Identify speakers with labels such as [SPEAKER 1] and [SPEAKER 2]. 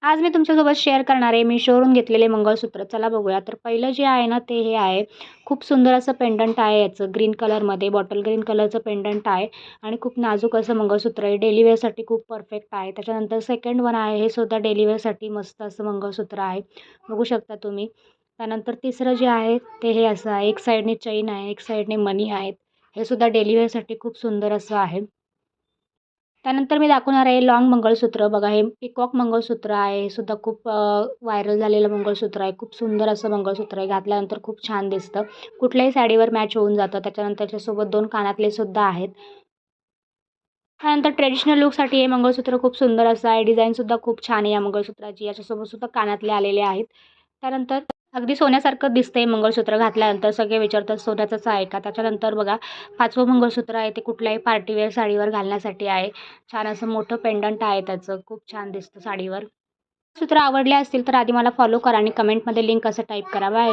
[SPEAKER 1] आज मी तुमच्यासोबत शेअर करणार आहे Meeshoवरून घेतलेले मंगळसूत्र. चला बघूया. तर पहिलं जे आहे ना, ते हे आहे. खूप सुंदर असं पेंडंट आहे याचं ग्रीन कलरमध्ये, बॉटल ग्रीन कलरचं पेंडंट आहे आणि खूप नाजूक असं मंगळसूत्र आहे. डेली वेअरसाठी खूप परफेक्ट आहे. त्याच्यानंतर सेकंड वन आहे, हे सुद्धा डेली वेअरसाठी मस्त असं मंगळसूत्र आहे. बघू शकता तुम्ही. त्यानंतर तिसरं जे आहे, ते हे असं आहे. एक साइडने चैन आहे, एक साइडने मणी आहेत. हे सुद्धा डेली वेअरसाठी खूप सुंदर असं आहे. त्यानंतर मी दाखवणार आहे लाँग मंगळसूत्र. बघा हे पिकॉक मंगळसूत्र आहे. हे सुद्धा खूप व्हायरल झालेलं मंगळसूत्र आहे. खूप सुंदर असं मंगळसूत्र आहे. घातल्यानंतर खूप छान दिसतं. कुठल्याही साडीवर मॅच होऊन जातं. त्याच्यानंतर त्याच्यासोबत 2 कानातले सुद्धा आहेत. त्यानंतर ट्रेडिशनल लूकसाठी हे मंगळसूत्र खूप सुंदर असं आहे. डिझाईनसुद्धा खूप छान आहे या मंगळसूत्राची. याच्यासोबत सुद्धा कानातले आलेले आहेत. त्यानंतर अगदी सोन्यासारखं दिसतंय मंगळसूत्र घातल्यानंतर. सगळे विचारतात सोन्याचंच आहे का? त्याच्यानंतर बघा 5वं मंगळसूत्र आहे ते कुठल्याही पार्टीवेअर साडीवर घालण्यासाठी आहे. छान असं मोठं पेंडंट आहे त्याचं. खूप छान दिसतं साडीवर. सूत्र आवडले असतील तर आधी मला फॉलो करा आणि कमेंटमध्ये लिंक असं टाईप करा. बाय.